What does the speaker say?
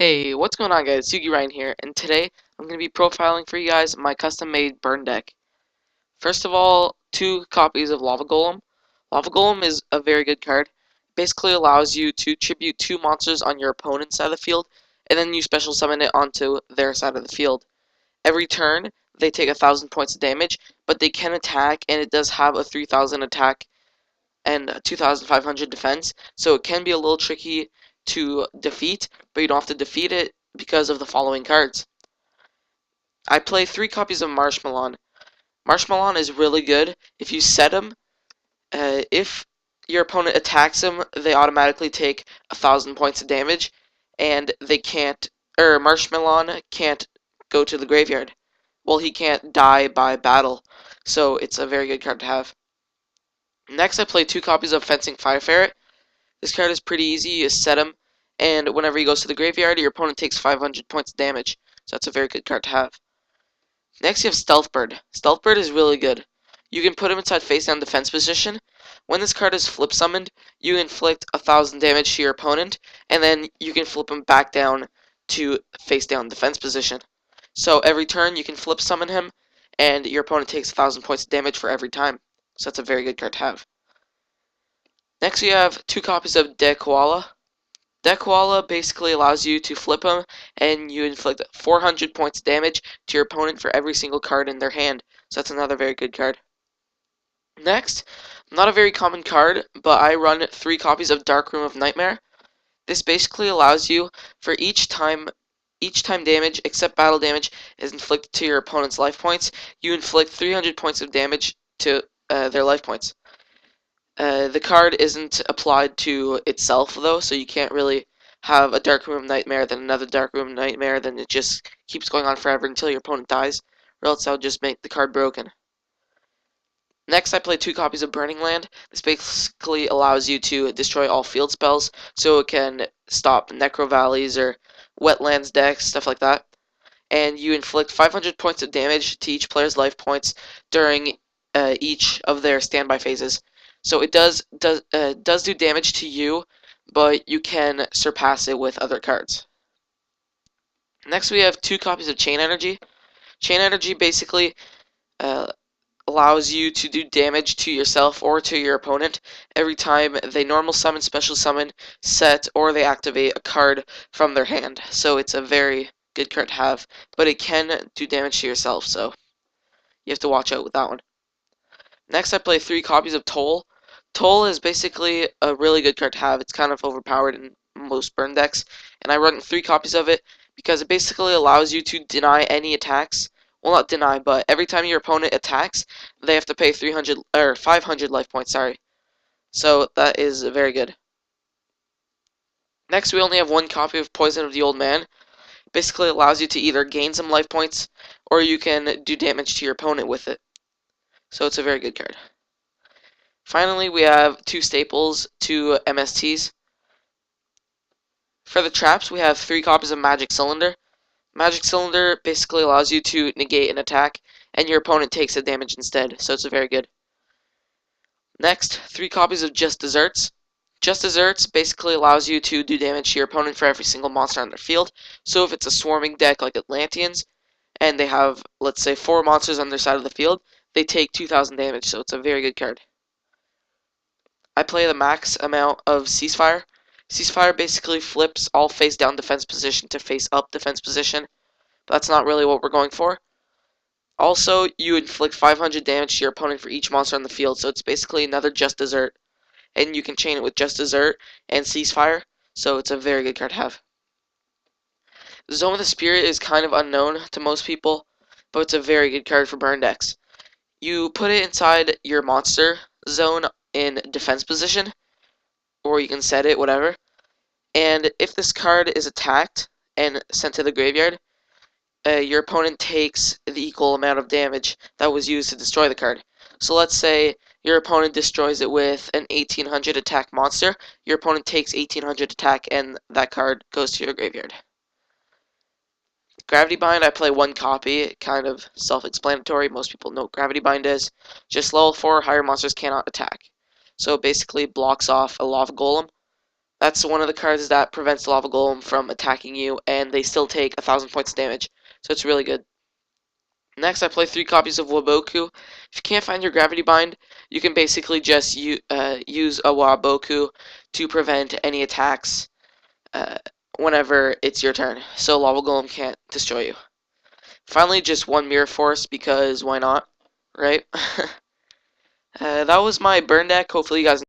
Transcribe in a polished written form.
Hey, what's going on guys? YugiRyan here, and today I'm going to be profiling for you guys my custom-made burn deck. First of all, 2 copies of Lava Golem. Lava Golem is a very good card. It basically allows you to tribute 2 monsters on your opponent's side of the field, and then you special summon it onto their side of the field. Every turn, they take 1,000 points of damage, but they can attack, and it does have a 3,000 attack and 2,500 defense, so it can be a little tricky to defeat, but you don't have to defeat it because of the following cards. I play 3 copies of Marshmallow. Marshmallow is really good. If you set him, if your opponent attacks him, they automatically take 1,000 points of damage, and they can't, Marshmallow can't go to the graveyard. Well, he can't die by battle, so it's a very good card to have. Next, I play 2 copies of Fencing Fire Ferret. This card is pretty easy. You set him, and whenever he goes to the graveyard, your opponent takes 500 points of damage. So that's a very good card to have. Next, you have Stealth Bird. Stealth Bird is really good. You can put him inside face-down defense position. When this card is flip summoned, you inflict 1,000 damage to your opponent, and then you can flip him back down to face-down defense position. So every turn, you can flip summon him, and your opponent takes 1,000 points of damage for every time. So that's a very good card to have. Next, we have 2 copies of Dead Koala. Dead Koala basically allows you to flip him, and you inflict 400 points of damage to your opponent for every single card in their hand. So that's another very good card. Next, not a very common card, but I run 3 copies of Dark Room of Nightmare. This basically allows you for each time damage except battle damage is inflicted to your opponent's life points, you inflict 300 points of damage to their life points. The card isn't applied to itself though, so you can't really have a Dark Room Nightmare, then another Dark Room Nightmare, then it just keeps going on forever until your opponent dies, or else that would just make the card broken. Next, I play 2 copies of Burning Land. This basically allows you to destroy all field spells, so it can stop Necro Valleys or Wetlands decks, stuff like that. And you inflict 500 points of damage to each player's life points during each of their standby phases. So it does do damage to you, but you can surpass it with other cards. Next, we have 2 copies of Chain Energy. Chain Energy basically allows you to do damage to yourself or to your opponent every time they normal summon, special summon, set, or they activate a card from their hand. So it's a very good card to have, but it can do damage to yourself, so you have to watch out with that one. Next, I play 3 copies of Toll. Toll is basically a really good card to have. It's kind of overpowered in most burn decks, and I run 3 copies of it because it basically allows you to deny any attacks. Well, not deny, but every time your opponent attacks, they have to pay 300 or 500 life points. Sorry, so that is very good. Next, we only have 1 copy of Poison of the Old Man. It basically allows you to either gain some life points, or you can do damage to your opponent with it. So it's a very good card. Finally, we have 2 staples, 2 MSTs. For the traps, we have 3 copies of Magic Cylinder. Magic Cylinder basically allows you to negate an attack, and your opponent takes the damage instead, so it's very good. Next, 3 copies of Just Desserts. Just Desserts basically allows you to do damage to your opponent for every single monster on their field. So if it's a swarming deck like Atlanteans, and they have, let's say, 4 monsters on their side of the field, they take 2,000 damage, so it's a very good card. I play the max amount of Ceasefire. Ceasefire basically flips all face-down defense position to face-up defense position, but that's not really what we're going for. Also, you inflict 500 damage to your opponent for each monster on the field, so it's basically another Just Dessert. And you can chain it with Just Dessert and Ceasefire, so it's a very good card to have. Zone of the Spirit is kind of unknown to most people, but it's a very good card for burn decks. You put it inside your monster zone in defense position, or you can set it, whatever. And if this card is attacked and sent to the graveyard, your opponent takes the equal amount of damage that was used to destroy the card. So let's say your opponent destroys it with an 1800 attack monster, your opponent takes 1800 attack and that card goes to your graveyard. Gravity Bind, I play 1 copy, kind of self-explanatory. Most people know what Gravity Bind is. Just level 4 higher monsters cannot attack. So it basically blocks off a Lava Golem. That's one of the cards that prevents Lava Golem from attacking you, and they still take 1,000 points of damage. So it's really good. Next, I play 3 copies of Waboku. If you can't find your Gravity Bind, you can basically just use a Waboku to prevent any attacks whenever it's your turn. So Lava Golem can't destroy you. Finally, just 1 Mirror Force, because why not, right? That was my burn deck. Hopefully you guys